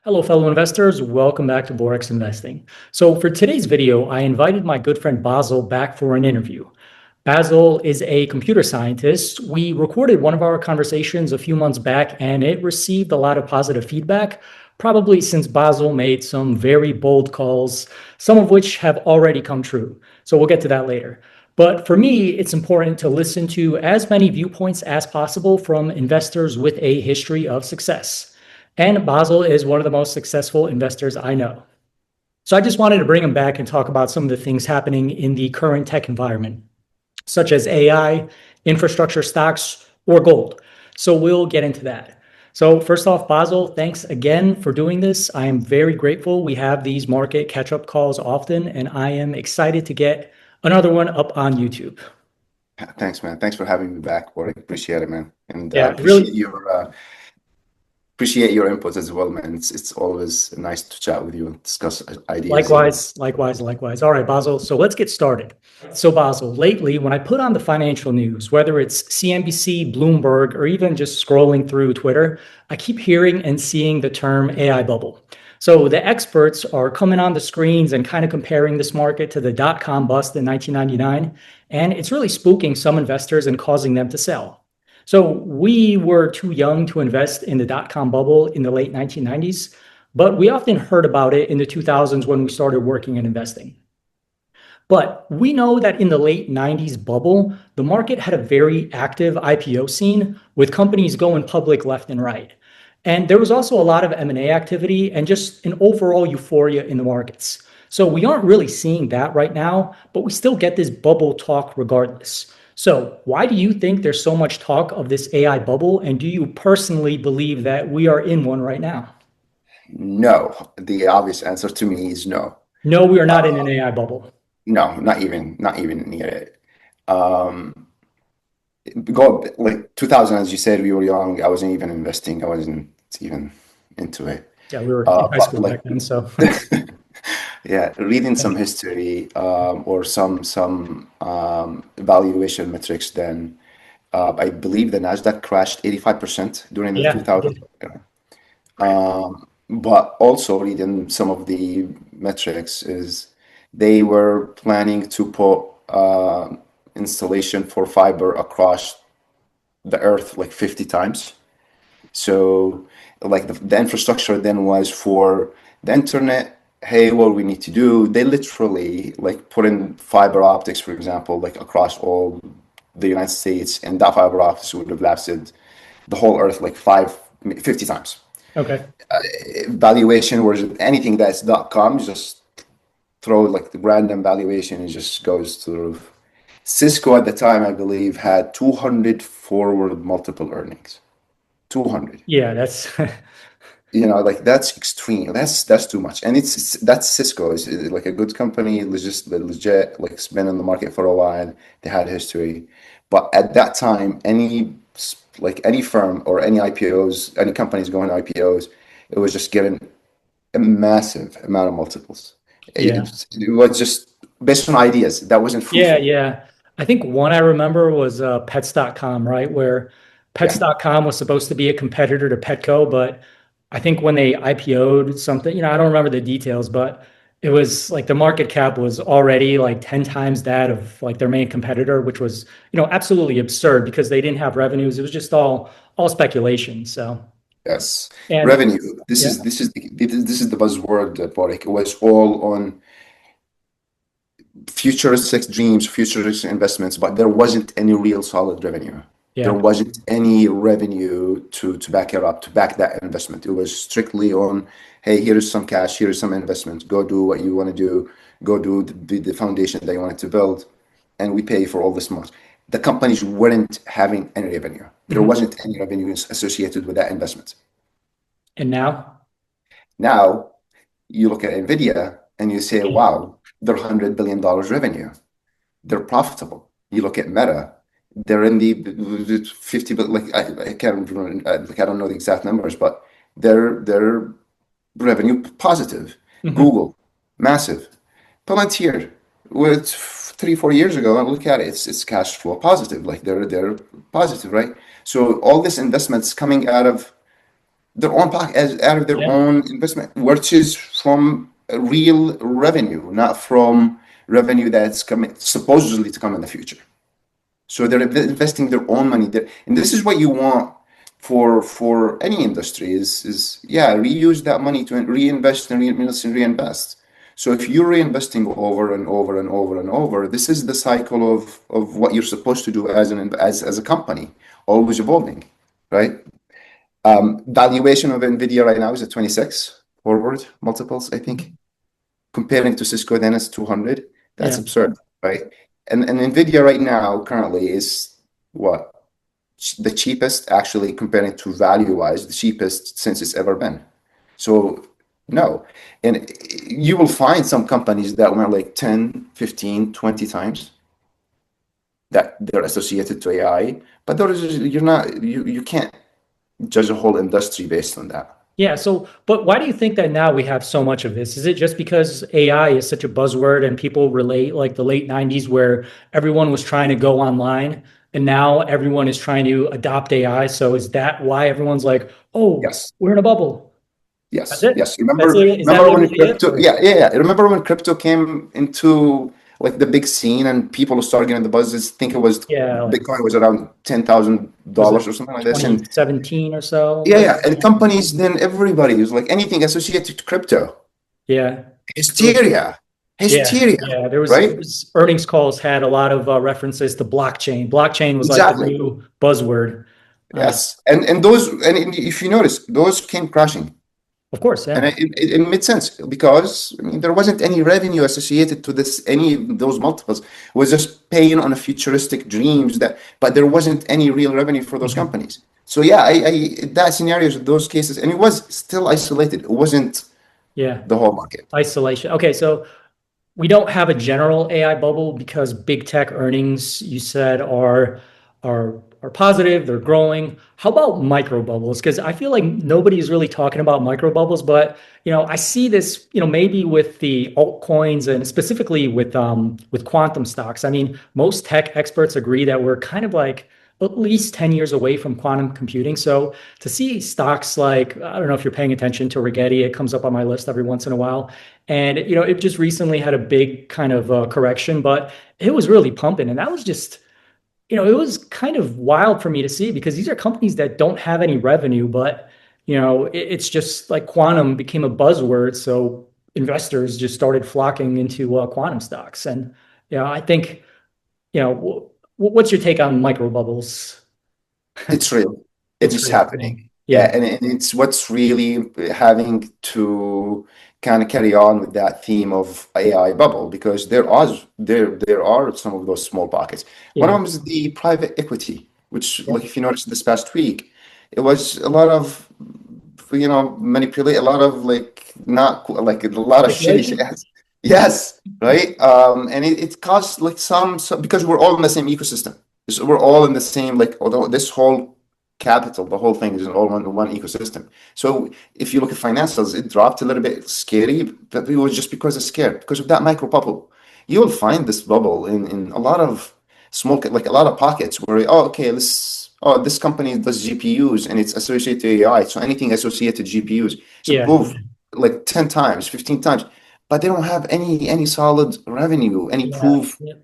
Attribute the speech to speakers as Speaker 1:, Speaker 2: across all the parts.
Speaker 1: Hello, fellow investors. Welcome back to Borex Investing. So for today's video, I invited my good friend Basil back for an interview. Basil is a computer scientist. We recorded one of our conversations a few months back, and it received a lot of positive feedback, probably since Basil made some very bold calls, some of which have already come true. So we'll get to that later. But for me, it's important to listen to as many viewpoints as possible from investors with a history of success. And Basil is one of the most successful investors I know. So I just wanted to bring him back and talk about some of the things happening in the current tech environment, such as AI, infrastructure stocks, or gold. So we'll get into that. So first off, Basil, thanks again for doing this. I am very grateful. We have these market catch-up calls often, and I am excited to get another one up on YouTube.
Speaker 2: Thanks, man. Thanks for having me back, Warwick. Appreciate it, man. And
Speaker 1: Yeah,
Speaker 2: appreciate your input as well, man. It's always nice to chat with you and discuss ideas.
Speaker 1: Likewise. All right, Basil. So let's get started. So Basil, lately, when I put on the financial news, whether it's CNBC, Bloomberg, or even just scrolling through Twitter, I keep hearing and seeing the term AI bubble. So the experts are coming on the screens and kind of comparing this market to the dot-com bust in 1999, and it's really spooking some investors and causing them to sell. So we were too young to invest in the dot-com bubble in the late 1990s, but we often heard about it in the 2000s when we started working and investing. But we know that in the late 90s bubble, the market had a very active IPO scene with companies going public left and right. And there was also a lot of M&A activity and just an overall euphoria in the markets. So we aren't really seeing that right now, but we still get this bubble talk regardless. So why do you think there's so much talk of this AI bubble? And do you personally believe that we are in one right now?
Speaker 2: No, the obvious answer to me is no.
Speaker 1: No, we are not in an AI bubble.
Speaker 2: No, not even near it. Go like 2000, as you said, we were young. I wasn't even investing. I wasn't even into it.
Speaker 1: Yeah, we were in high school back then, so.
Speaker 2: Yeah, reading some history or some evaluation metrics, then I believe the Nasdaq crashed 85% during the 2000s. But also reading some of the metrics is they were planning to put installation for fiber across the earth like 50 times. So like the infrastructure then was for the internet. Hey, what we need to do, they literally like put in fiber optics, for example, like across all the United States, and that fiber optics would have lasted the whole earth like 50 times.
Speaker 1: Okay.
Speaker 2: Valuation was anything that's .com, just throw like the random valuation, it just goes to the roof. Cisco at the time, I believe, had 200 forward multiple earnings. 200.
Speaker 1: Yeah, that's
Speaker 2: like that's extreme. That's too much. And that's Cisco. It's like a good company, legit, like it's been in the market for a while. They had history. But at that time, any firm or any IPOs, any companies going IPOs, it was just given a massive amount of multiples.
Speaker 1: Yeah.
Speaker 2: It was just based on ideas. That wasn't fruitful.
Speaker 1: Yeah. I think one I remember was pets.com, right? Where pets.com was supposed to be a competitor to Petco, but I think when they IPO'd something, I don't remember the details, but it was like the market cap was already like 10 times that of like their main competitor, which was, absolutely absurd because they didn't have revenues. It was just all speculation. So
Speaker 2: yes, revenue. This is the buzzword, Borex. It was all on futuristic dreams, futuristic investments, but there wasn't any real solid revenue. There wasn't any revenue to back it up, to back that investment. It was strictly on, hey, here's some cash, here's some investment. Go do what you want to do. Go do the foundation that you wanted to build, and we pay for all this much. The companies weren't having any revenue. There wasn't any revenue associated with that investment.
Speaker 1: And now?
Speaker 2: Now, you look at NVIDIA and you say, wow, they're $100 billion revenue. They're profitable. You look at Meta, they're in the 50, but like I can't remember, like I don't know the exact numbers, but they're revenue positive. Google, massive. Palantir, with 3-4 years ago, look at it, it's cash flow positive. Like they're positive, right? So all this investments coming out of their own pocket, as out of their
Speaker 1: Yeah.
Speaker 2: own investment, which is from real revenue, not from revenue that's coming supposedly to come in the future. So they're investing their own money there, and this is what you want for any industry is yeah, reuse that money to reinvest and reinvest and reinvest. So if you're reinvesting over and over and over and over, this is the cycle of what you're supposed to do as a company, always evolving, right? Valuation of Nvidia right now is at 26 forward multiples, I think. Comparing to Cisco, then it's 200. That's
Speaker 1: Yeah.
Speaker 2: absurd, right? And Nvidia right now currently is what? The cheapest, actually, comparing to value-wise, the cheapest since it's ever been. So no. And you will find some companies that went like 10, 15, 20 times that they're associated to AI, but you can't judge a whole industry based on that.
Speaker 1: Yeah. So, but why do you think that now we have so much of this? Is it just because AI is such a buzzword and people relate like the late 90s where everyone was trying to go online and now everyone is trying to adopt AI? So is that why everyone's like, oh,
Speaker 2: Yes.
Speaker 1: we're in a bubble? That's
Speaker 2: Yes,
Speaker 1: it?
Speaker 2: yes.
Speaker 1: That's
Speaker 2: Remember,
Speaker 1: literally, is that
Speaker 2: remember when
Speaker 1: literally it?
Speaker 2: crypto?
Speaker 1: Or-
Speaker 2: Yeah, yeah, yeah. Remember when crypto came into like the big scene and people started getting the buzz? I think it was
Speaker 1: yeah. Like,
Speaker 2: Bitcoin was around ten thousand
Speaker 1: was it
Speaker 2: dollars or something like this, and
Speaker 1: 2017 or so?
Speaker 2: yeah,
Speaker 1: Like,
Speaker 2: yeah. And companies, then everybody was like anything associated to crypto,
Speaker 1: yeah. It was,
Speaker 2: hysteria,
Speaker 1: yeah.
Speaker 2: hysteria,
Speaker 1: Yeah.
Speaker 2: right?
Speaker 1: There was earnings calls had a lot of references to blockchain. Blockchain was like the
Speaker 2: Exactly.
Speaker 1: new buzzword. Uh,
Speaker 2: Yes, and those, and if you notice, those came crashing.
Speaker 1: of course.
Speaker 2: And
Speaker 1: Yeah.
Speaker 2: it made sense because I mean there wasn't any revenue associated to this any of those multiples. It was just paying on a futuristic dreams that, but there wasn't any real revenue for those
Speaker 1: Mhm.
Speaker 2: companies. So yeah, I that scenarios, those cases, and it was still isolated. It wasn't
Speaker 1: Yeah.
Speaker 2: the whole market.
Speaker 1: Isolation. Okay. So we don't have a general AI bubble because big tech earnings, you said, are positive, they're growing. How about micro bubbles? Because I feel like nobody's really talking about micro bubbles, but I see this, maybe with the altcoins and specifically with quantum stocks. I mean, most tech experts agree that we're kind of like at least 10 years away from quantum computing. So to see stocks like, I don't know if you're paying attention to Rigetti, it comes up on my list every once in a while. And it just recently had a big kind of correction, but it was really pumping. And that was just, it was kind of wild for me to see because these are companies that don't have any revenue, but it's just like quantum became a buzzword. So investors just started flocking into quantum stocks. And I think, what's your take on micro bubbles?
Speaker 2: It's real.
Speaker 1: It's
Speaker 2: It's
Speaker 1: real.
Speaker 2: happening. Yeah,
Speaker 1: Yeah.
Speaker 2: and it's what's really having to kind of carry on with that theme of AI bubble because there are some of those small pockets. One of
Speaker 1: Yeah.
Speaker 2: them is the private equity, which
Speaker 1: Yeah.
Speaker 2: like if you noticed this past week, it was a lot of manipulate a lot of like not like a lot of shitty shit.
Speaker 1: Speculation?
Speaker 2: Yes, right. And it caused like some because we're all in the same ecosystem. So we're all in the same like although this whole capital, the whole thing is in all one ecosystem. So if you look at financials, it dropped a little bit scary, but it was just because it's scared because of that micro bubble. You'll find this bubble in a lot of small like a lot of pockets where okay, this company does GPUs and it's associated to AI. So anything associated to GPUs should
Speaker 1: Yeah.
Speaker 2: move like 10 times, 15 times, but they don't have any solid revenue, any
Speaker 1: Yeah.
Speaker 2: proof,
Speaker 1: Yeah.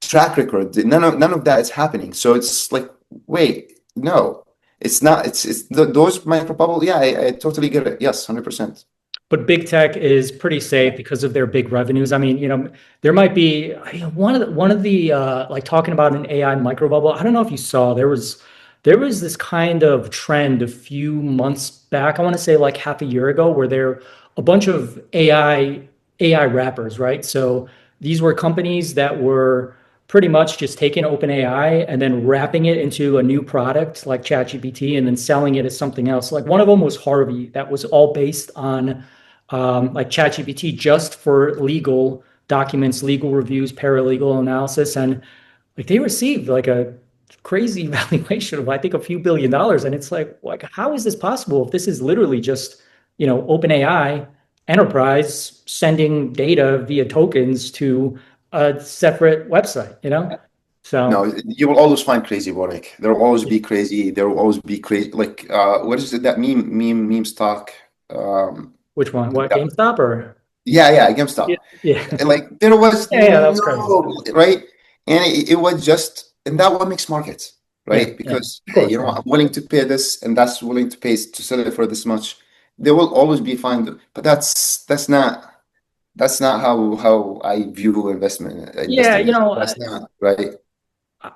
Speaker 2: track record. None of that is happening. So it's like, wait, no, it's not. Those micro bubble. Yeah, I totally get it. Yes, 100%.
Speaker 1: But big tech is pretty safe because of their big revenues. I mean, there might be one of the like talking about an AI micro bubble. I don't know if you saw there was this kind of trend a few months back. I want to say like half a year ago, where there a bunch of AI wrappers, right? So these were companies that were pretty much just taking OpenAI and then wrapping it into a new product like ChatGPT and then selling it as something else. Like one of them was Harvey, that was all based on like ChatGPT just for legal documents, legal reviews, paralegal analysis, and like they received like a crazy valuation of I think a few $1 billion, and it's like how is this possible if this is literally just OpenAI enterprise sending data via tokens to a separate website? So
Speaker 2: No, you will always find crazy, Warwick. There will always be crazy. There will always be crazy. Like, what is it? That meme stock. Um,
Speaker 1: which one? What,
Speaker 2: that-
Speaker 1: GameStop or?
Speaker 2: yeah,
Speaker 1: Yeah.
Speaker 2: GameStop.
Speaker 1: Yeah.
Speaker 2: And like, there was
Speaker 1: Yeah, yeah, that was crazy.
Speaker 2: no, right? And it was just, and that what makes markets,
Speaker 1: Yeah,
Speaker 2: right?
Speaker 1: yeah,
Speaker 2: Because,
Speaker 1: of
Speaker 2: hey,
Speaker 1: course. Yeah.
Speaker 2: I'm willing to pay this, and that's willing to pay to sell it for this much. There will always be fine, but that's not how I view
Speaker 1: Yeah,
Speaker 2: investing is. That's not right.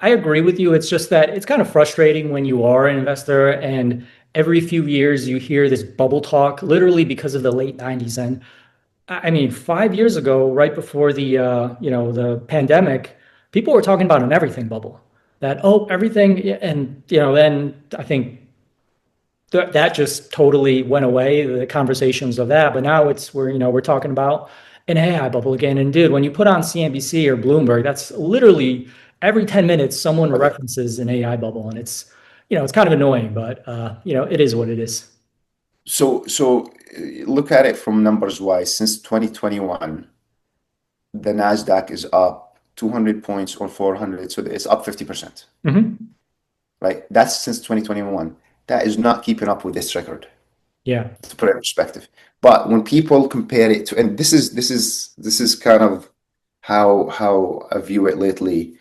Speaker 1: I agree with you. It's just that it's kind of frustrating when you are an investor and every few years you hear this bubble talk, literally because of the late 90s. And I mean, 5 years ago, right before the the pandemic, people were talking about an everything bubble. That, oh, everything, and then I think that just totally went away, the conversations of that. But now we're talking about an AI bubble again. And dude, when you put on CNBC or Bloomberg, that's literally every 10 minutes someone
Speaker 2: Okay.
Speaker 1: references an AI bubble. And it's kind of annoying, but it is what it is.
Speaker 2: Look at it from numbers wise. Since 2021, the Nasdaq is up 200 points or 400, so it's up 50%.
Speaker 1: Hmm.
Speaker 2: Right? That's since 2021. That is not keeping up with this record,
Speaker 1: Yeah.
Speaker 2: to put it in perspective. But when people compare it to, and this is kind of how I view it lately.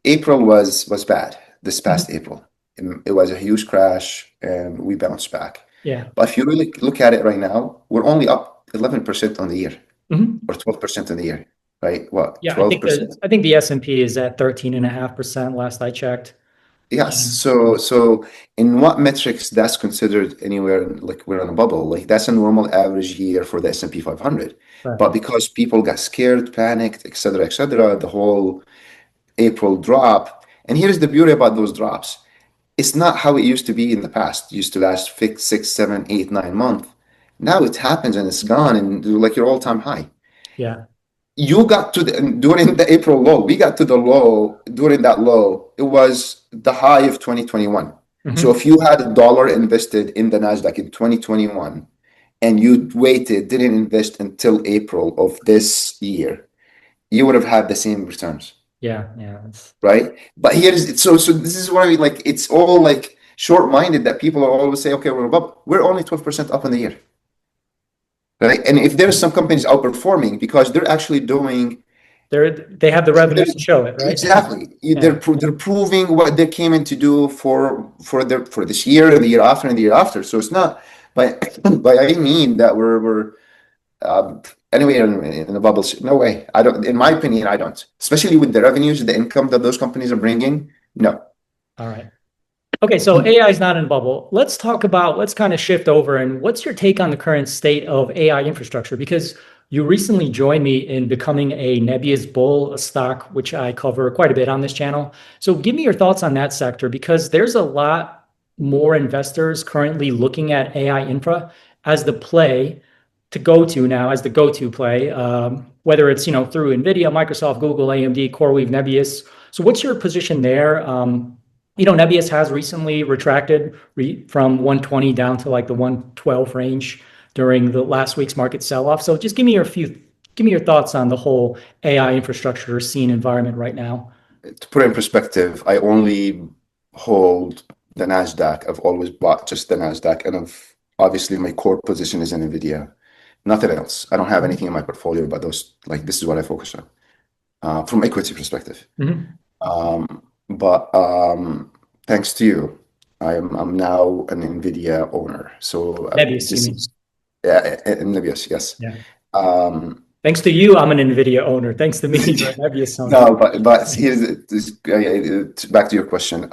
Speaker 2: April was bad this past
Speaker 1: Mhm.
Speaker 2: April. It was a huge crash, and we bounced back.
Speaker 1: Yeah.
Speaker 2: But if you really look at it right now, we're only up 11% on the year,
Speaker 1: Hmm.
Speaker 2: or 12% on the year, right? What,
Speaker 1: Yeah. I think the
Speaker 2: 12%?
Speaker 1: I think the S&P is at 13.5% last I checked.
Speaker 2: Yes.
Speaker 1: Um,
Speaker 2: So in what metrics that's considered anywhere like we're in a bubble, like that's a normal average year for the S&P 500.
Speaker 1: right.
Speaker 2: But because people got scared, panicked, et cetera, the whole April drop. And here's the beauty about those drops. It's not how it used to be in the past. It used to last 6, 7, 8, 9 months. Now it happens and it's gone and like your all-time high.
Speaker 1: Yeah.
Speaker 2: You got to during the April low. We got to the low during that low. It was the high of 2021. So
Speaker 1: Hmm.
Speaker 2: if you had $1 invested in the Nasdaq in 2021 and you waited, didn't invest until April of this year, you would have had the same returns,
Speaker 1: Yeah. Yeah.
Speaker 2: right? But here's so this is what I mean. Like it's all like short-minded that people always say, okay, we're above. We're only 12% up in the year, right? And if there's some companies outperforming because they're actually doing
Speaker 1: They have the revenues to show it, right?
Speaker 2: exactly,
Speaker 1: Yeah.
Speaker 2: they're proving what they came in to do for this year and the year after and the year after. So it's not by any mean that we're anyway in the bubbles. No way. I don't. In my opinion, I don't. Especially with the revenues, the income that those companies are bringing. No.
Speaker 1: All right. Okay, so AI is not in a bubble. Let's kind of shift over and what's your take on the current state of AI infrastructure? Because you recently joined me in becoming a Nebius bull, a stock which I cover quite a bit on this channel. So give me your thoughts on that sector because there's a lot more investors currently looking at AI infra as the play to go to now, as the go-to play, whether it's through NVIDIA, Microsoft, Google, AMD, CoreWeave, Nebius. So what's your position there? Nebius has recently retracted from 120 down to like the 112 range during the last week's market sell-off. So just give me your thoughts on the whole AI infrastructure scene environment right now.
Speaker 2: To put it in perspective, I only hold the Nasdaq. I've always bought just the Nasdaq, and obviously my core position is in Nvidia. Nothing else. I don't have anything in my portfolio but those. Like this is what I focus on from equity perspective.
Speaker 1: Mhm.
Speaker 2: But thanks to you, I'm now an Nvidia owner. So
Speaker 1: Nebius, you
Speaker 2: this
Speaker 1: mean?
Speaker 2: is Nebius, yes.
Speaker 1: Yeah.
Speaker 2: Um,
Speaker 1: Thanks to you, I'm an NVIDIA owner. Thanks to me, you're a Nebius owner.
Speaker 2: no, but here's this, back to your question.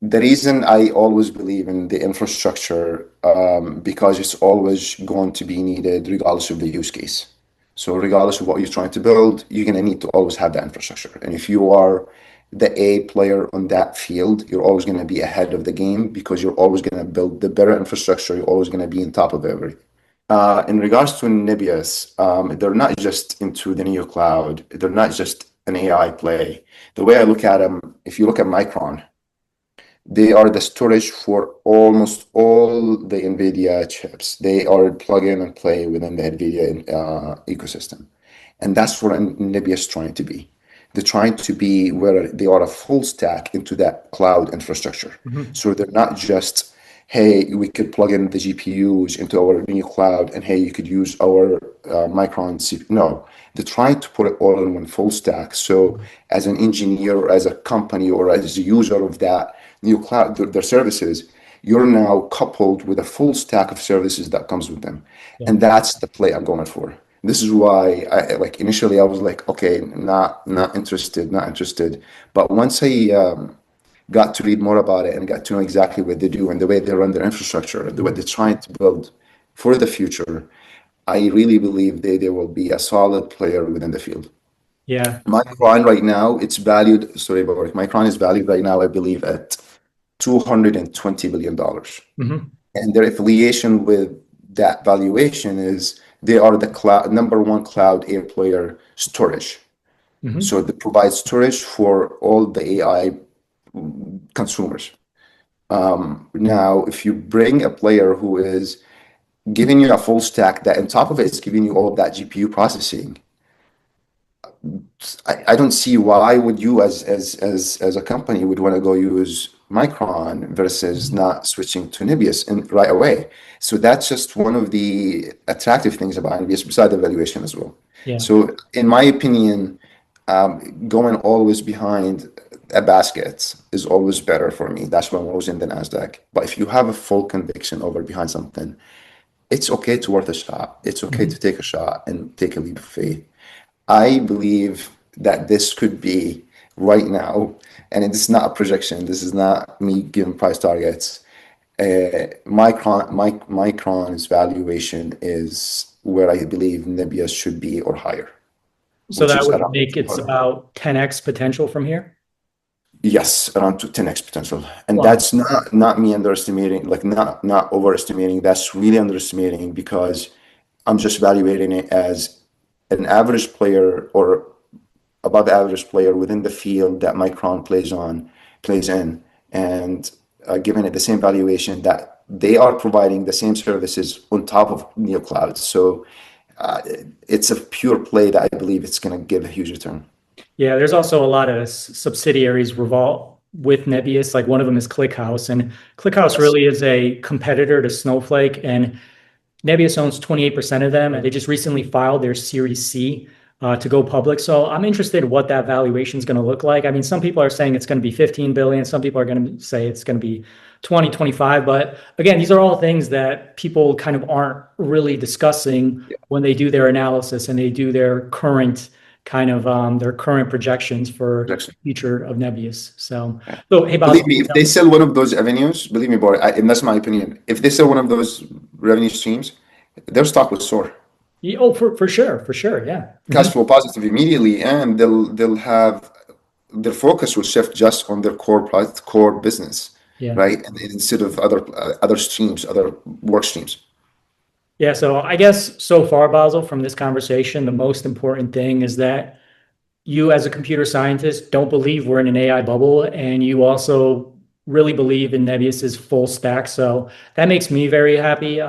Speaker 2: The reason I always believe in the infrastructure, because it's always going to be needed regardless of the use case. So regardless of what you're trying to build, you're going to need to always have that infrastructure. And if you are the A player on that field, you're always going to be ahead of the game because you're always going to build the better infrastructure. You're always going to be on top of everything. In regards to Nebius, they're not just into the neo cloud. They're not just an AI play. The way I look at them, if you look at Micron, they are the storage for almost all the NVIDIA chips. They are plug in and play within the NVIDIA ecosystem. And that's what NBIS is trying to be. They're trying to be where they are a full stack into that cloud infrastructure.
Speaker 1: Mhm.
Speaker 2: So they're not just, hey, we could plug in the GPUs into our new cloud, and hey, you could use our Micron CPU. No, they're trying to put it all in one full stack. So as an engineer or as a company or as a user of that new cloud, their services, you're now coupled with a full stack of services that comes with them.
Speaker 1: Yeah.
Speaker 2: And that's the play I'm going for. This is why I like initially I was like, okay, not interested, not interested. But once I got to read more about it and got to know exactly what they do and the way they run their infrastructure, the way
Speaker 1: Mhm.
Speaker 2: they're trying to build for the future, I really believe they will be a solid player within the field.
Speaker 1: Yeah.
Speaker 2: Micron right now, it's valued, sorry, but Micron is valued right now, I believe, at $220 billion.
Speaker 1: Mhm.
Speaker 2: And their affiliation with that valuation is they are the cloud number one cloud air player storage.
Speaker 1: Mhm.
Speaker 2: So they provide storage for all the AI consumers. Now, if you bring a player who is giving you a full stack that on top of it is giving you all of that GPU processing, I don't see why would you as a company would want to go use Micron versus
Speaker 1: Mhm.
Speaker 2: not switching to Nebius and right away. So that's just one of the attractive things about Nebius besides the valuation as well.
Speaker 1: Yeah.
Speaker 2: So in my opinion, going always behind a basket is always better for me. That's when I was in the Nasdaq. But if you have a full conviction over behind something, it's okay to worth a shot. It's okay to
Speaker 1: Mhm.
Speaker 2: take a shot and take a leap of faith. I believe that this could be right now, and it's not a projection. This is not me giving price targets. Micron's valuation is where I believe Nebius should be or higher,
Speaker 1: So
Speaker 2: which
Speaker 1: that
Speaker 2: is
Speaker 1: would
Speaker 2: around
Speaker 1: make it's
Speaker 2: 200.
Speaker 1: about 10x potential from here.
Speaker 2: Yes, around 10x potential, and
Speaker 1: Wow.
Speaker 2: that's not me underestimating, like not overestimating. That's really underestimating because I'm just evaluating it as an average player or above average player within the field that Micron plays in, and giving it the same valuation that they are providing the same services on top of neoclouds. So uh, it's a pure play that I believe it's going to give a huge return.
Speaker 1: Yeah, there's also a lot of subsidiaries revolve with Nebius. Like one of them is ClickHouse, and ClickHouse
Speaker 2: Yes.
Speaker 1: really is a competitor to Snowflake, and Nebius owns 28% of them, and they just recently filed their Series C to go public. So I'm interested in what that valuation is going to look like. I mean, some people are saying it's going to be 15 billion. Some people are going to say it's going to be 20, 25. But again, these are all things that people kind of aren't really discussing
Speaker 2: Yeah.
Speaker 1: when they do their analysis and they do their current kind of their current projections for
Speaker 2: Projection.
Speaker 1: future of Nebius. So,
Speaker 2: Yeah.
Speaker 1: so hey,
Speaker 2: Believe
Speaker 1: Basil.
Speaker 2: me, if they sell one of those avenues, believe me, boy, and that's my opinion. If they sell one of those revenue streams, their stock will soar.
Speaker 1: Oh, for sure, for sure. Yeah.
Speaker 2: Cash
Speaker 1: Mhm.
Speaker 2: flow positive immediately, and they'll have their focus will shift just on their core business,
Speaker 1: Yeah.
Speaker 2: right? And instead of other streams, other work streams.
Speaker 1: Yeah, so I guess so far, Basil, from this conversation, the most important thing is that you, as a computer scientist, don't believe we're in an AI bubble, and you also really believe in Nebius's full stack. So that makes me very happy.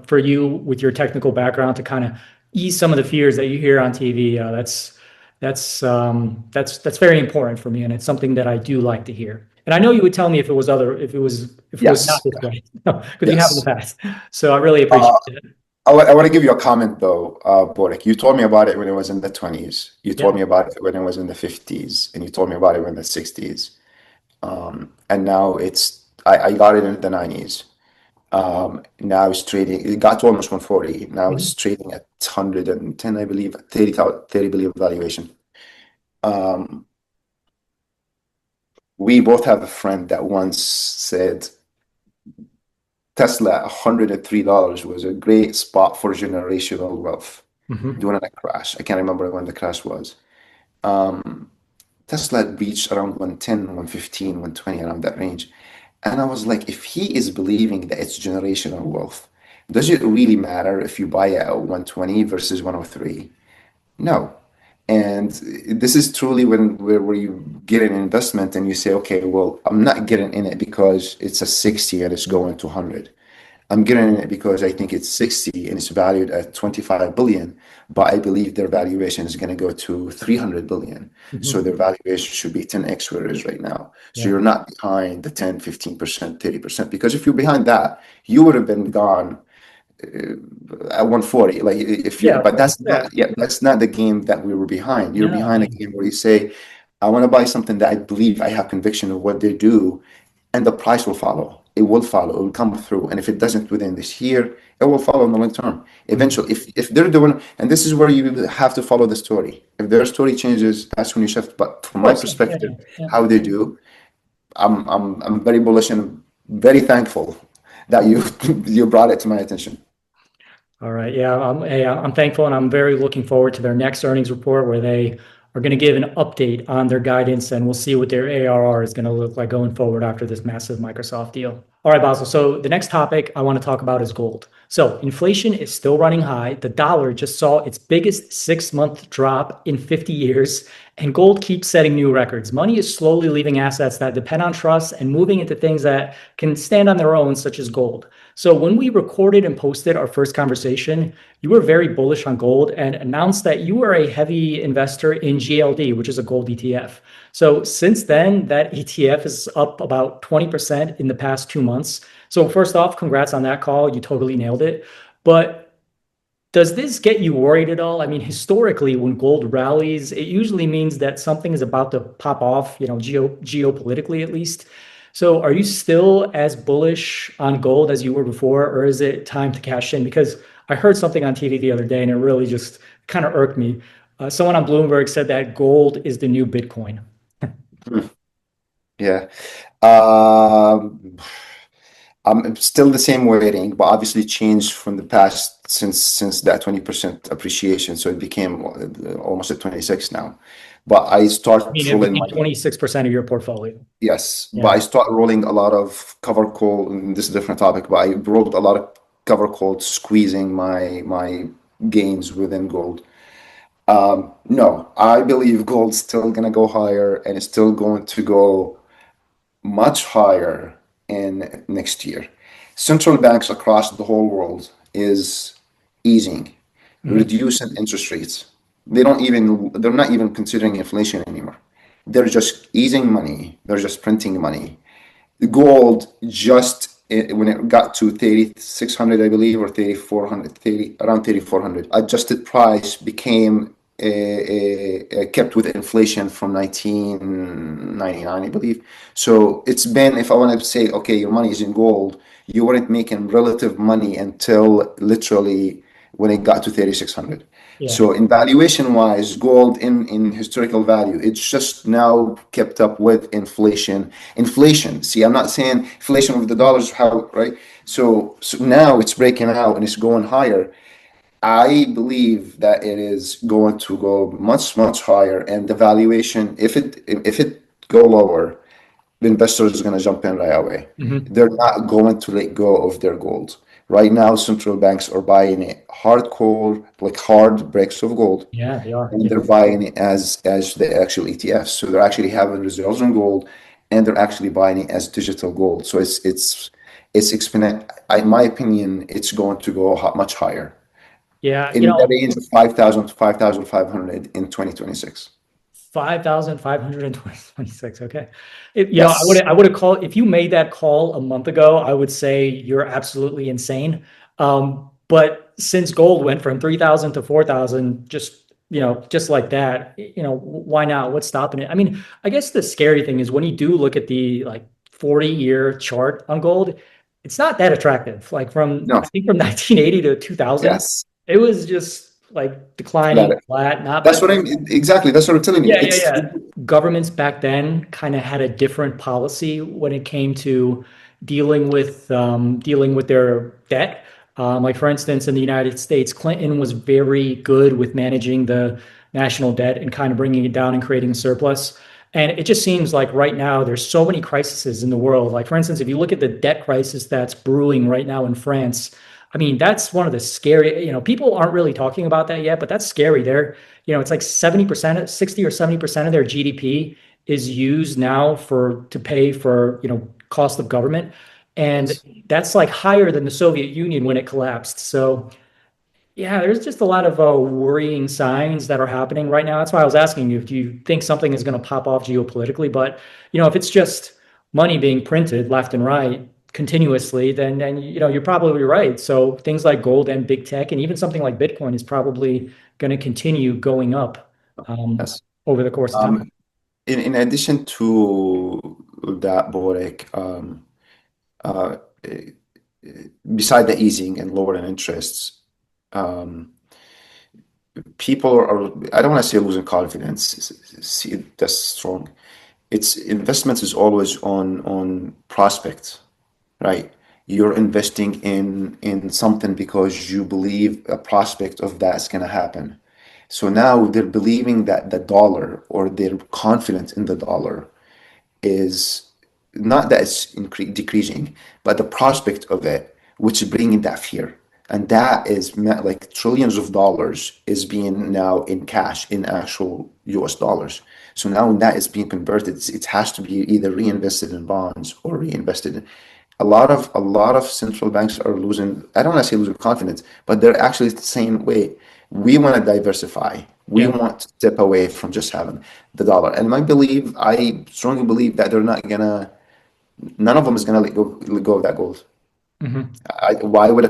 Speaker 1: For you with your technical background to kind of ease some of the fears that you hear on TV. That's very important for me, and it's something that I do like to hear. And I know you would tell me if it was not
Speaker 2: Yes,
Speaker 1: this way, because you have in the
Speaker 2: yes.
Speaker 1: past. So I really appreciate
Speaker 2: Uh,
Speaker 1: it.
Speaker 2: I want to give you a comment though, Borek. You told me about it when it was in the 20s. You told
Speaker 1: Yeah.
Speaker 2: me about it when it was in the 50s, and you told me about it in the 60s. And now I got it in the 90s. Now it's trading, it got to almost 140. Now
Speaker 1: Mhm.
Speaker 2: it's trading at 110, I believe, 30 billion valuation. Um, we both have a friend that once said Tesla, $103 was a great spot for generational wealth
Speaker 1: Mhm.
Speaker 2: during a crash. I can't remember when the crash was. Um, Tesla reached around 110, 115, 120, around that range. And I was like, if he is believing that it's generational wealth, does it really matter if you buy it at 120 versus 103? No. And this is truly where you get an investment and you say, okay, well, I'm not getting in it because it's a 60 and it's going to 100. I'm getting it because I think it's 60 and it's valued at 25 billion, but I believe their valuation is going to go to 300 billion. So their valuation should be 10x where it is right now. So
Speaker 1: Yeah.
Speaker 2: you're not behind the 10, 15%, 30%, because if you're behind that, you would have been gone at 140. Like if you,
Speaker 1: Yeah, of
Speaker 2: but
Speaker 1: course.
Speaker 2: that's
Speaker 1: Yeah.
Speaker 2: not, yeah, that's not the game that we were behind. You're
Speaker 1: No,
Speaker 2: behind a
Speaker 1: no.
Speaker 2: game where you say, I want to buy something that I believe I have conviction of what they do, and the price will follow. It will follow. It will come through. And if it doesn't within this year, it will follow in the long term.
Speaker 1: Mhm.
Speaker 2: Eventually, if they're doing, and this is where you have to follow the story. If their story changes, that's when you shift. But
Speaker 1: Of
Speaker 2: from my
Speaker 1: course. Yeah. Yeah.
Speaker 2: perspective,
Speaker 1: Yeah. Yeah.
Speaker 2: how they do, I'm very bullish and very thankful that you you brought it to my attention.
Speaker 1: All right. Yeah, I'm thankful and I'm very looking forward to their next earnings report where they are going to give an update on their guidance and we'll see what their ARR is going to look like going forward after this massive Microsoft deal. All right, Basil. So the next topic I want to talk about is gold. So inflation is still running high. The dollar just saw its biggest 6-month drop in 50 years, and gold keeps setting new records. Money is slowly leaving assets that depend on trust and moving into things that can stand on their own, such as gold. So when we recorded and posted our first conversation, you were very bullish on gold and announced that you were a heavy investor in GLD, which is a gold ETF. So since then, that ETF is up about 20% in the past 2 months. So first off, congrats on that call. You totally nailed it. But does this get you worried at all? I mean, historically, when gold rallies, it usually means that something is about to pop off, geopolitically at least. So are you still as bullish on gold as you were before, or is it time to cash in? Because I heard something on TV the other day and it really just kind of irked me. Someone on Bloomberg said that gold is the new Bitcoin.
Speaker 2: Hmm. Yeah. Um, I'm still the same weighting, but obviously changed from the past since that 20% appreciation. So it became almost at 26 now. But I
Speaker 1: I
Speaker 2: start
Speaker 1: mean, it
Speaker 2: rolling
Speaker 1: became
Speaker 2: my
Speaker 1: 26% of your portfolio.
Speaker 2: yes, but
Speaker 1: Yeah.
Speaker 2: I start rolling a lot of cover call, and this is a different topic, but I rolled a lot of cover calls, squeezing my gains within gold. No, I believe gold's still gonna go higher and it's still going to go much higher in next year. Central banks across the whole world is easing,
Speaker 1: Mhm.
Speaker 2: reducing interest rates. They're not even considering inflation anymore. They're just easing money. They're just printing money. The gold just when it got to 3,600, I believe, or 3,400, 30, around 3,400, adjusted price became kept with inflation from 1999, I believe. So it's been, if I want to say, okay, your money is in gold, you weren't making relative money until literally when it got to 3,600.
Speaker 1: Yeah.
Speaker 2: So in valuation wise, gold in historical value, it's just now kept up with inflation. Inflation. See, I'm not saying inflation of the dollars, how, right? So now it's breaking out and it's going higher. I believe that it is going to go much, much higher. And the valuation, if it go lower, the investors are going to jump in right away.
Speaker 1: Mhm.
Speaker 2: They're not going to let go of their gold. Right now, central banks are buying it hardcore, like hard bricks of gold,
Speaker 1: Yeah, they are.
Speaker 2: and
Speaker 1: Yeah.
Speaker 2: they're buying it as the actual ETFs. So they're actually having reserves in gold, and they're actually buying it as digital gold. So it's exponent. In my opinion, it's going to go much higher
Speaker 1: Yeah.
Speaker 2: in the range of 5,000 to 5,500 in 2026.
Speaker 1: 5,526. Okay.
Speaker 2: Yes.
Speaker 1: I would have called, if you made that call a month ago, I would say you're absolutely insane. But since gold went from 3,000 to 4,000, just like that, why not? What's stopping it? I mean, I guess the scary thing is when you do look at the like 40-year chart on gold, it's not that attractive. Like
Speaker 2: No.
Speaker 1: I think from 1980 to 2000,
Speaker 2: Yes.
Speaker 1: it was just like
Speaker 2: Got
Speaker 1: declining
Speaker 2: it.
Speaker 1: flat, not
Speaker 2: That's what
Speaker 1: bad.
Speaker 2: I'm exactly. That's what I'm telling you.
Speaker 1: Yeah, yeah, yeah. Governments back then kind of had a different policy when it came to dealing with their debt. Like for instance, in the United States, Clinton was very good with managing the national debt and kind of bringing it down and creating a surplus. And it just seems like right now there's so many crises in the world. Like for instance, if you look at the debt crisis that's brewing right now in France, I mean, that's one of the scary, people aren't really talking about that yet, but that's scary. It's like 70%, 60 or 70% of their GDP is used now to pay for, cost of government. And
Speaker 2: Yes.
Speaker 1: that's like higher than the Soviet Union when it collapsed. So yeah, there's just a lot of worrying signs that are happening right now. That's why I was asking you if you think something is going to pop off geopolitically. But if it's just money being printed left and right continuously, then you're probably right. So things like gold and big tech, and even something like Bitcoin, is probably going to continue going up
Speaker 2: Yes.
Speaker 1: over the course of
Speaker 2: Um,
Speaker 1: time.
Speaker 2: in addition to that, Borek, uh, eh, beside the easing and lowering interests, um, people are, I don't want to say losing confidence. See, that's strong. It's investments is always on prospects, right? You're investing in something because you believe a prospect of that's going to happen. So now they're believing that the dollar, or they're confident in the dollar, is not that it's decreasing, but the prospect of it, which is bringing that fear. And that is like trillions of dollars is being now in cash, in actual US dollars. So now when that is being converted, it has to be either reinvested in bonds or reinvested in. A lot of central banks are losing, I don't want to say losing confidence, but they're actually saying, wait, we want to diversify. We
Speaker 1: Yeah.
Speaker 2: want to step away from just having the dollar. And I strongly believe that they're not gonna, none of them is gonna let go of that gold.
Speaker 1: Hmm.
Speaker 2: Why would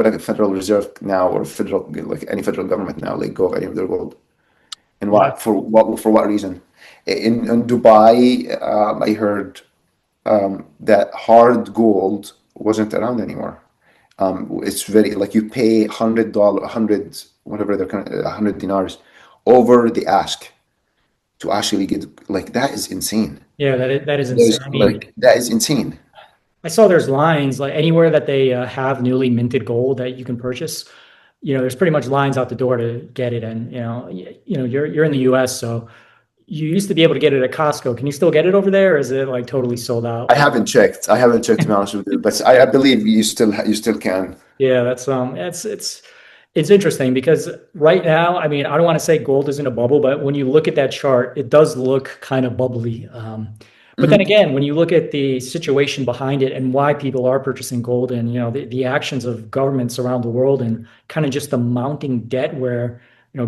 Speaker 2: a Federal Reserve now, or federal, like any federal government now, let go of any of their gold? And
Speaker 1: Yeah.
Speaker 2: for what reason? In Dubai, I heard that hard gold wasn't around anymore. It's very like you pay $100, hundred whatever they're kind of 100 dinars over the ask to actually get, like, that is insane.
Speaker 1: Yeah, that is insane.
Speaker 2: There's
Speaker 1: I mean,
Speaker 2: like that is insane.
Speaker 1: I saw there's lines like anywhere that they have newly minted gold that you can purchase. There's pretty much lines out the door to get it. And you're in the U.S., so you used to be able to get it at Costco. Can you still get it over there, or is it like totally sold
Speaker 2: I
Speaker 1: out?
Speaker 2: haven't checked. I haven't checked, to be honest with you, but I believe you still can.
Speaker 1: Yeah, that's it's interesting because right now, I mean, I don't want to say gold isn't a bubble, but when you look at that chart, it does look kind of bubbly. But then
Speaker 2: Mhm.
Speaker 1: again, when you look at the situation behind it and why people are purchasing gold, and the actions of governments around the world, and kind of just the mounting debt where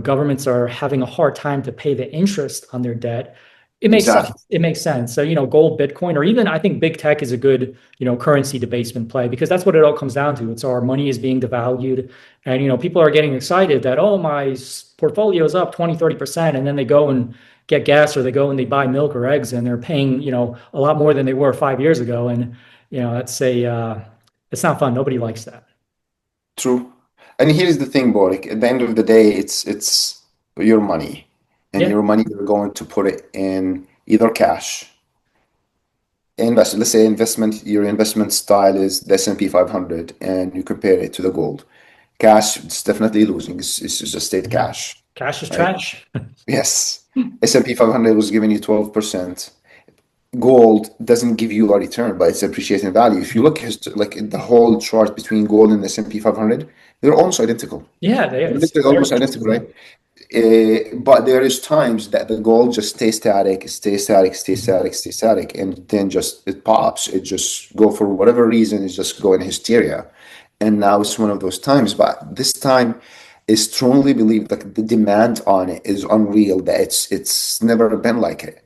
Speaker 1: governments are having a hard time to pay the interest on their debt, it makes
Speaker 2: Exactly.
Speaker 1: sense. It makes sense. So gold, Bitcoin, or even I think big tech is a good currency debasement play, because that's what it all comes down to. It's our money is being devalued, and people are getting excited that, oh, my portfolio is up 20, 30%, and then they go and get gas, or they go and they buy milk or eggs, and they're paying a lot more than they were 5 years ago. And that's it's not fun. Nobody likes that.
Speaker 2: True. And here's the thing, Borik. At the end of the day, it's your money, and
Speaker 1: Yeah.
Speaker 2: your money you're going to put it in either cash, invest. Let's say your investment style is the S&P 500, and you compare it to the gold. Cash, it's definitely losing. It's just state
Speaker 1: Yeah.
Speaker 2: cash,
Speaker 1: Cash is
Speaker 2: right?
Speaker 1: trash.
Speaker 2: Yes. S&P 500 was giving you 12%. Gold doesn't give you a return, but it's appreciating value. If you look like at the whole chart between gold and the S&P 500, they're almost identical.
Speaker 1: Yeah,
Speaker 2: They're
Speaker 1: it's
Speaker 2: literally
Speaker 1: very
Speaker 2: almost
Speaker 1: interesting.
Speaker 2: identical,
Speaker 1: Yeah.
Speaker 2: right? But there is times that the gold just stays static, stays static, stays
Speaker 1: Mhm.
Speaker 2: static, stays static, and then just it pops. It just go for whatever reason, it's just going hysteria. And now it's one of those times. But this time is strongly believed that the demand on it is unreal, that it's never been like it.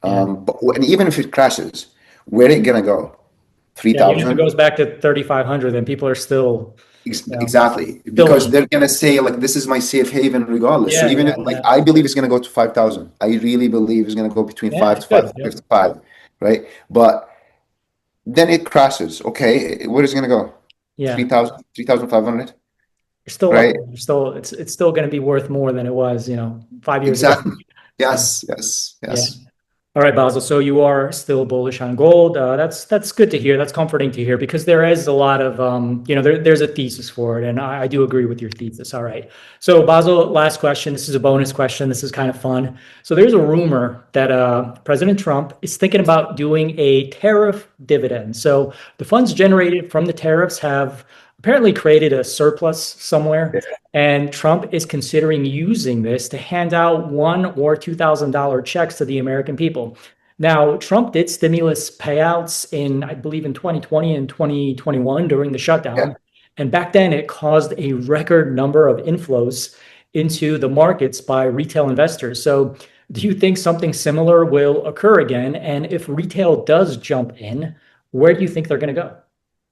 Speaker 1: Yeah.
Speaker 2: And even if it crashes, where it gonna go?
Speaker 1: Yeah. Even if it
Speaker 2: 3,000?
Speaker 1: goes back to 3,500, then people are still,
Speaker 2: Exactly,
Speaker 1: still
Speaker 2: because
Speaker 1: in.
Speaker 2: they're gonna say like this is my safe haven regardless. So
Speaker 1: Yeah.
Speaker 2: even if,
Speaker 1: Yeah.
Speaker 2: like,
Speaker 1: Yeah.
Speaker 2: I believe it's gonna go to 5,000. I really believe it's gonna go between
Speaker 1: Yeah.
Speaker 2: five
Speaker 1: It
Speaker 2: to five
Speaker 1: could. Yep.
Speaker 2: fifty-five, right? But then it crashes. Okay, where is it gonna go?
Speaker 1: Yeah.
Speaker 2: 3,000, 3,500,
Speaker 1: You're still up
Speaker 2: right?
Speaker 1: there. You're still, it's still going to be worth more than it was, 5 years ago.
Speaker 2: Exactly.
Speaker 1: Yeah.
Speaker 2: Yes, yes,
Speaker 1: Yeah.
Speaker 2: yes.
Speaker 1: All right, Basil. So you are still bullish on gold. That's good to hear. That's comforting to hear, because there is a lot of there's a thesis for it, and I do agree with your thesis. All right. So Basil, last question. This is a bonus question. This is kind of fun. So there's a rumor that President Trump is thinking about doing a tariff dividend. So the funds generated from the tariffs have apparently created a surplus somewhere, and Trump is considering using this to hand out $1,000 or $2,000 checks to the American people. Now, Trump did stimulus payouts in, I believe, in 2020 and 2021 during the
Speaker 2: Yeah.
Speaker 1: shutdown. And back then, it caused a record number of inflows into the markets by retail investors. So, do you think something similar will occur again? And if retail does jump in, where do you think they're going to go?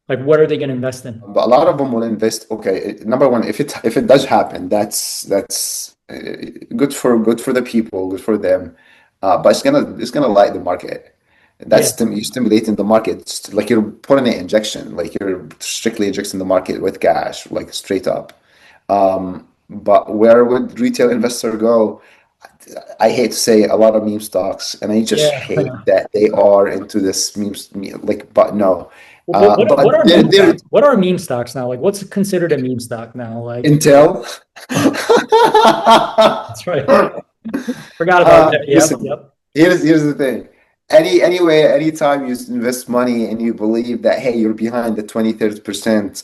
Speaker 1: Like, what are they going to invest in?
Speaker 2: But a lot of them will invest. Okay, number one, if it does happen, that's good for the people, good for them. But it's gonna light the market.
Speaker 1: Yeah,
Speaker 2: You're stimulating the market. It's like you're putting an injection, like you're strictly injecting the market with cash, like straight up. But where would retail investor go? I hate to say a lot of meme stocks, and I just
Speaker 1: yeah.
Speaker 2: hate that they are into this memes. Like, but no,
Speaker 1: What
Speaker 2: but
Speaker 1: are
Speaker 2: they're,
Speaker 1: meme
Speaker 2: they're
Speaker 1: stocks? What are meme stocks now? Like, what's considered a meme stock now? Like,
Speaker 2: Intel.
Speaker 1: that's right. Forgot about that. Yep,
Speaker 2: Listen,
Speaker 1: yep.
Speaker 2: here's the thing. Anyway, anytime you invest money and you believe that, hey, you're behind the 20-30%,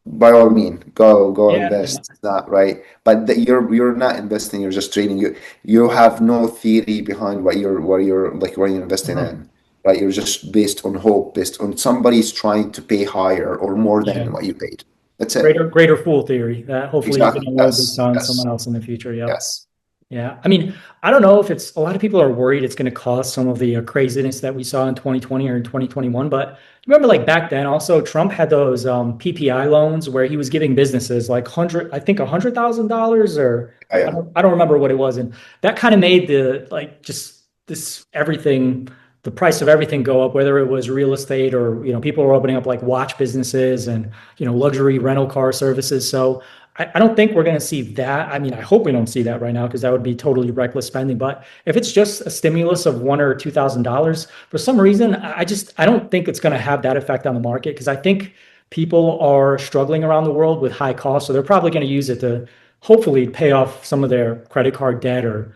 Speaker 2: by all means, go
Speaker 1: Yeah, yeah,
Speaker 2: invest. It's not right. But that you're not investing, you're just trading. You have no theory behind what you're investing
Speaker 1: mhm,
Speaker 2: in. Right? You're just based on hope, based on somebody's trying to pay higher or more
Speaker 1: yeah.
Speaker 2: than what you paid. That's it.
Speaker 1: Greater fool theory that hopefully you can
Speaker 2: Exactly.
Speaker 1: unload this
Speaker 2: Yes.
Speaker 1: on
Speaker 2: Yes.
Speaker 1: someone else in the future. Yep.
Speaker 2: Yes.
Speaker 1: Yeah. I mean, I don't know if it's a lot of people are worried it's going to cause some of the craziness that we saw in 2020 or in 2021. But remember, like back then, also Trump had those PPI loans where he was giving businesses like I think $100,000 or
Speaker 2: Yeah.
Speaker 1: I don't remember what it was, and that kind of made the like just this everything the price of everything go up, whether it was real estate or people were opening up like watch businesses and luxury rental car services. So I don't think we're going to see that. I mean, I hope we don't see that right now because that would be totally reckless spending. But if it's just a stimulus of $1 or $2,000, for some reason, I don't think it's going to have that effect on the market because I think people are struggling around the world with high costs, so they're probably going to use it to hopefully pay off some of their credit card debt or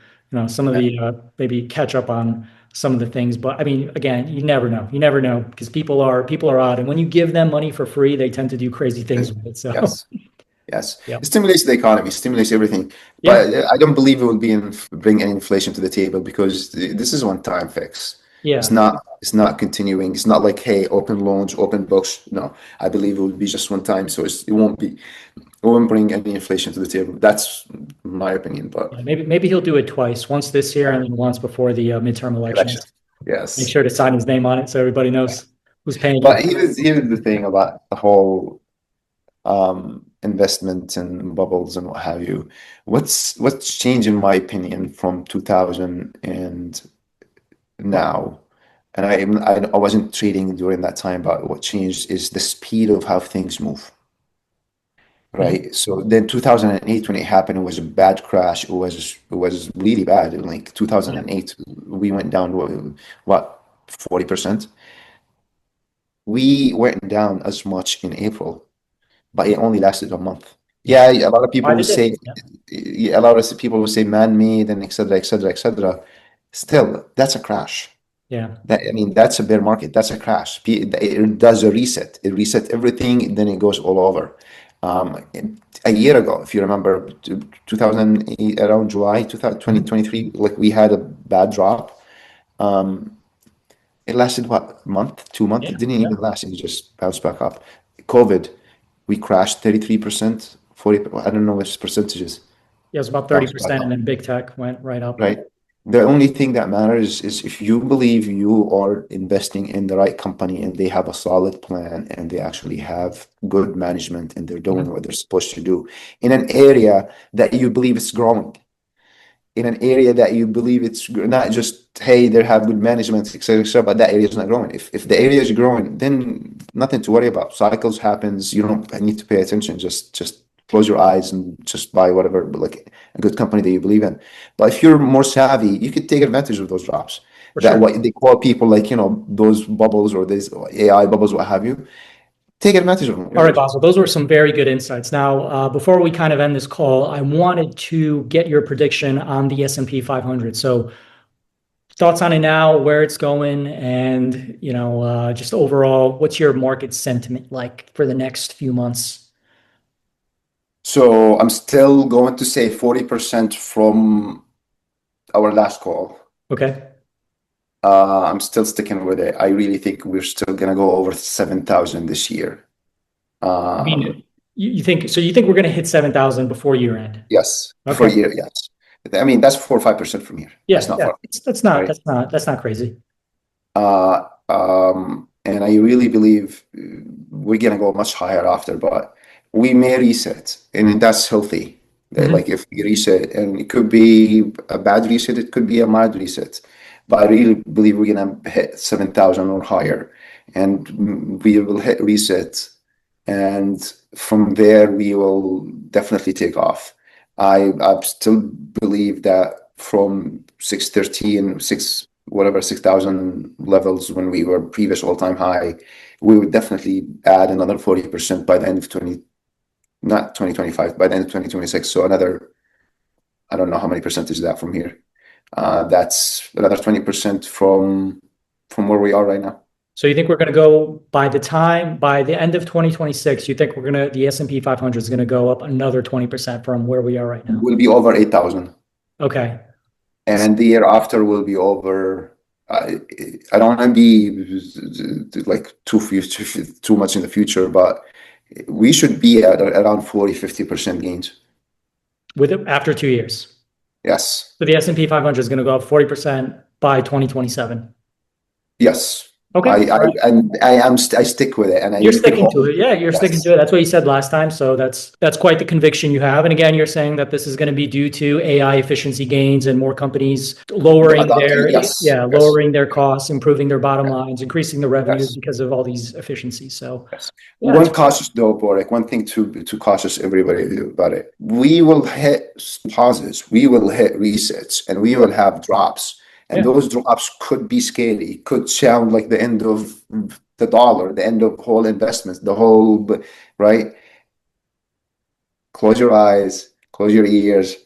Speaker 1: some of the maybe catch up on some of the things. But I mean, again, you never know. You never know because people are odd, and when you give them money for free, they tend to do crazy things with it. So
Speaker 2: Yes. Yes,
Speaker 1: yeah.
Speaker 2: it stimulates the economy, stimulates everything.
Speaker 1: Yeah,
Speaker 2: But I don't believe it will bring any inflation to the table because this is one time fix. It's
Speaker 1: yeah.
Speaker 2: not. It's not continuing. It's not like, hey, open loans, open books. No, I believe it will be just one time. So it won't be. It won't bring any inflation to the table. That's my opinion. But
Speaker 1: Yeah, maybe he'll do it twice, once this year and then once before the midterm
Speaker 2: election,
Speaker 1: elections. Make
Speaker 2: yes.
Speaker 1: sure to sign his name on it so everybody knows who's paying
Speaker 2: But
Speaker 1: him.
Speaker 2: here's the thing about the whole investment and bubbles and what have you. What's changed in my opinion from 2000 and now, and I wasn't trading during that time, but what changed is the speed of how things move,
Speaker 1: Mhm.
Speaker 2: right? So then 2008 when it happened, it was a bad crash. It was really bad. In like
Speaker 1: Yeah,
Speaker 2: 2008, we went down what 40%. We went down as much in April, but it only lasted a month.
Speaker 1: yeah.
Speaker 2: Yeah, a lot of people
Speaker 1: Why
Speaker 2: will
Speaker 1: did it?
Speaker 2: say,
Speaker 1: Yeah,
Speaker 2: yeah, a lot of people will say man-made and et cetera, et cetera, et cetera. Still, that's a crash.
Speaker 1: yeah,
Speaker 2: I mean, that's a bear market. That's a crash. It does a reset. It resets everything, then it goes all over. A year ago, if you remember, 2008, around July
Speaker 1: mhm.
Speaker 2: 2023, like we had a bad drop. It lasted what, a month, 2 months?
Speaker 1: Yeah,
Speaker 2: It didn't
Speaker 1: yeah.
Speaker 2: even last. It just bounced back up. COVID, we crashed 33%, 40, I don't know which percentages,
Speaker 1: Yeah, it was about
Speaker 2: bounced back
Speaker 1: 30%, and
Speaker 2: up,
Speaker 1: then big tech went right up.
Speaker 2: right? The only thing that matters is if you believe you are investing in the right company and they have a solid plan and they actually have good management and they're doing
Speaker 1: Mhm.
Speaker 2: what they're supposed to do in an area that you believe is growing, in an area that you believe it's not just, hey, they have good management, et cetera, but that area is not growing. If the area is growing, then nothing to worry about. Cycles happens. You don't need to pay attention. Just close your eyes and just buy whatever, but like a good company that you believe in. But if you're more savvy, you could take advantage of those drops.
Speaker 1: For
Speaker 2: That
Speaker 1: sure.
Speaker 2: what they call people like, those bubbles or these AI bubbles, what have you. Take advantage of them.
Speaker 1: All right, Basil, those were some very good insights. Now, before we kind of end this call, I wanted to get your prediction on the S&P 500. So thoughts on it now, where it's going, and just overall, what's your market sentiment like for the next few months?
Speaker 2: So I'm still going to say 40% from our last call.
Speaker 1: Okay.
Speaker 2: I'm still sticking with it. I really think we're still gonna go over 7,000 this year.
Speaker 1: I
Speaker 2: Um,
Speaker 1: mean, you think so? You think we're going to hit 7,000 before year end?
Speaker 2: yes, before
Speaker 1: Okay.
Speaker 2: year, yes. I mean, that's 4 or 5% from here. That's
Speaker 1: Yeah,
Speaker 2: not
Speaker 1: yeah.
Speaker 2: far,
Speaker 1: That's not
Speaker 2: right?
Speaker 1: that's not crazy.
Speaker 2: And I really believe we're gonna go much higher after, but we may reset, and that's healthy.
Speaker 1: Mhm.
Speaker 2: Like if we reset, and it could be a bad reset, it could be a mild reset, but I really believe we're gonna hit 7,000 or higher, and we will hit reset, and from there we will definitely take off. I still believe that from 613, 6,000 levels when we were previous all-time high, we would definitely add another 40% by the end of 20, not 2025, by the end of 2026. So another, I don't know how many percent is that from here. That's another 20% from where we are right now.
Speaker 1: So you think we're going to go by the end of 2026, you think the S&P 500 is going to go up another 20% from where we are right now?
Speaker 2: We'll be over 8,000.
Speaker 1: Okay.
Speaker 2: And the year after will be over. I don't want to be like too much in the future, but we should be at around 40-50% gains.
Speaker 1: After 2 years.
Speaker 2: Yes.
Speaker 1: So the S&P 500 is going to go up 40% by 2027.
Speaker 2: Yes.
Speaker 1: Okay.
Speaker 2: I
Speaker 1: All right.
Speaker 2: I stick with it, and I
Speaker 1: You're
Speaker 2: keep
Speaker 1: sticking to
Speaker 2: holding.
Speaker 1: it. Yeah, you're sticking
Speaker 2: Yes.
Speaker 1: to it. That's what you said last time. So that's quite the conviction you have. And again, you're saying that this is going to be due to AI efficiency gains and more companies
Speaker 2: Adopting. Yes. Yes.
Speaker 1: lowering their costs, improving their bottom lines, increasing the revenues
Speaker 2: Yes.
Speaker 1: because of all these efficiencies. So
Speaker 2: Yes.
Speaker 1: yeah, it's
Speaker 2: One cautious though, Borek, one thing to cautious everybody about it. We will hit pauses, we will hit resets, and we will have drops. And
Speaker 1: yeah.
Speaker 2: those drops could be scary, could sound like the end of the dollar, the end of whole investments, right? Close your eyes, close your ears,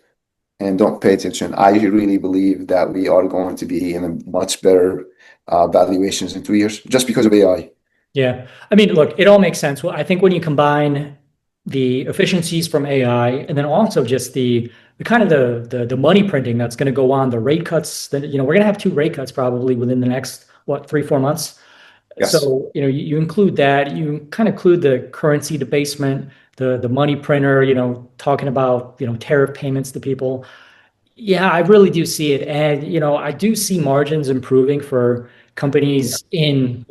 Speaker 2: and don't pay attention. I really believe that we are going to be in a much better valuations in 2 years just because of AI.
Speaker 1: Yeah. I mean, look, it all makes sense. Well, I think when you combine the efficiencies from AI and then also just the kind of the money printing that's going to go on, the rate cuts that, we're going to have two rate cuts probably within the next, what, 3, 4 months.
Speaker 2: Yes.
Speaker 1: So, you include that, you kind of include the currency debasement, the money printer, talking about, tariff payments to people. Yeah, I really do see it. And, I do see margins improving for
Speaker 2: Yeah.
Speaker 1: companies in,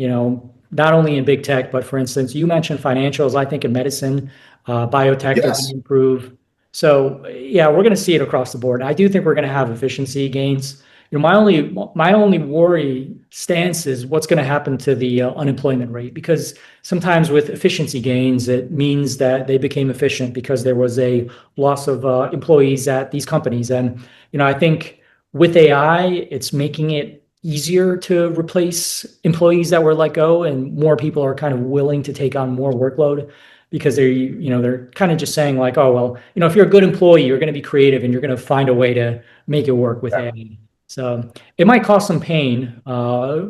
Speaker 1: not only in big tech, but for instance, you mentioned financials. I think in medicine, biotech, they're going to
Speaker 2: Yes.
Speaker 1: improve. So yeah, we're going to see it across the board. I do think we're going to have efficiency gains. My only worry stance is what's going to happen to the unemployment rate, because sometimes with efficiency gains, it means that they became efficient because there was a loss of employees at these companies. And I think with AI, it's making it easier to replace employees that were let go, and more people are kind of willing to take on more workload because they're kind of just saying like, oh, well, if you're a good employee, you're going to be creative and you're going to find a way to make it work with
Speaker 2: Yeah.
Speaker 1: AI. So it might cause some pain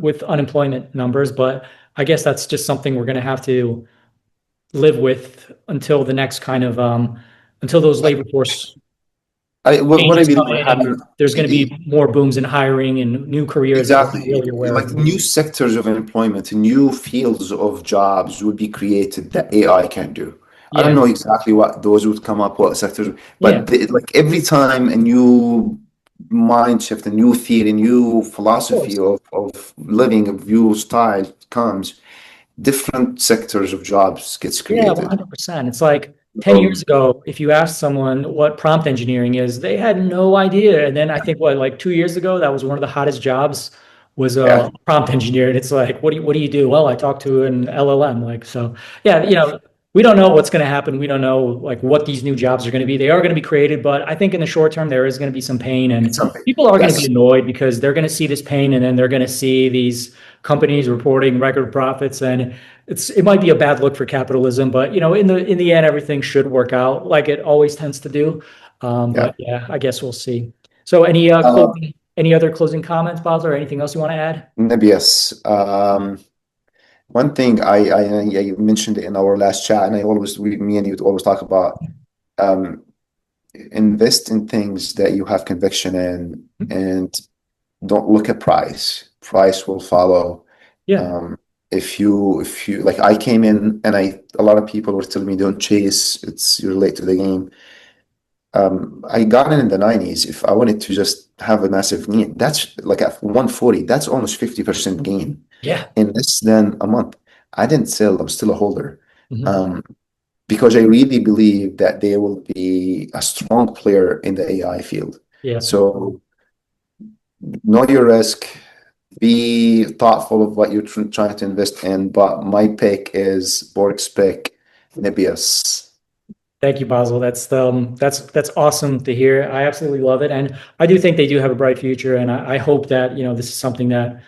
Speaker 1: with unemployment numbers, but I guess that's just something we're going to have to live with until the next kind of until those labor force
Speaker 2: What I
Speaker 1: changes
Speaker 2: believe
Speaker 1: come
Speaker 2: will
Speaker 1: in,
Speaker 2: happen,
Speaker 1: and there's going to be more booms in hiring and new careers that we're not
Speaker 2: exactly,
Speaker 1: really aware
Speaker 2: like
Speaker 1: of.
Speaker 2: new sectors of employment, new fields of jobs would be created that AI can do. I don't
Speaker 1: Yeah,
Speaker 2: know exactly what those would come up, what sectors,
Speaker 1: yeah,
Speaker 2: but like every time a new mind shift, a new theory, a new
Speaker 1: of
Speaker 2: philosophy
Speaker 1: course.
Speaker 2: of living, a new style comes, different sectors of jobs gets
Speaker 1: Yeah,
Speaker 2: created.
Speaker 1: 100%. It's like 10 years
Speaker 2: Um,
Speaker 1: ago, if you asked someone what prompt engineering is, they had no idea. And then I think like 2 years ago, that was one of the hottest jobs, was a
Speaker 2: yeah,
Speaker 1: prompt engineer. And it's like, what do you do? Well, I talk to an LLM. Like, so yeah, we don't know what's going to happen. We don't know like what these new jobs are going to be. They are going to be created, but I think in the short term, there is going to be some pain,
Speaker 2: it's
Speaker 1: and
Speaker 2: something.
Speaker 1: people are going to be
Speaker 2: Yes,
Speaker 1: annoyed because they're going to see this pain, and then they're going to see these companies reporting record profits, and it might be a bad look for capitalism, but in the end, everything should work out like it always tends to do.
Speaker 2: yeah.
Speaker 1: But yeah, I guess we'll see. So any other closing comments, Basil, or anything else you want to add?
Speaker 2: Nebius. One thing I mentioned it in our last chat, and me and you always talk about invest in things that you have conviction in, and don't look at price. Price will follow.
Speaker 1: Yeah.
Speaker 2: If you like, I came in and a lot of people were telling me don't chase, you're late to the game. I got in the 90s. If I wanted to just have a massive gain, that's like at 140, that's almost 50% gain
Speaker 1: Yeah.
Speaker 2: in less than a month. I didn't sell, I'm still a holder.
Speaker 1: Mhm.
Speaker 2: Um, because I really believe that they will be a strong player in the AI field.
Speaker 1: Yeah.
Speaker 2: So know your risk, be thoughtful of what you're trying to invest in. But my pick is Borex pick, Nebius.
Speaker 1: Thank you, Basil. That's awesome to hear. I absolutely love it, and I do think they do have a bright future. And I hope that this is something that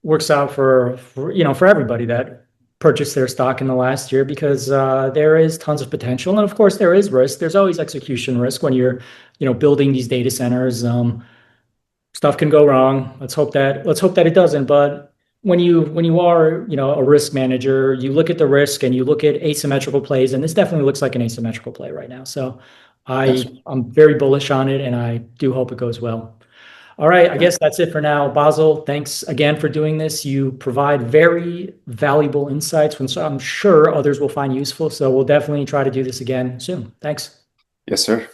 Speaker 1: works out for everybody that purchased their stock in the last year, because there is tons of potential, and of course there is risk. There's always execution risk when you're building these data centers. Stuff can go wrong. Let's hope that it doesn't. But when you are a risk manager, you look at the risk and you look at asymmetrical plays, and this definitely looks like an asymmetrical play right now. So
Speaker 2: Yes.
Speaker 1: I'm very bullish on it, and I do hope it goes well. All right, I
Speaker 2: Yeah.
Speaker 1: guess that's it for now. Basil, thanks again for doing this. You provide very valuable insights, which I'm sure others will find useful. So we'll definitely try to do this again soon. Thanks.
Speaker 2: Yes, sir.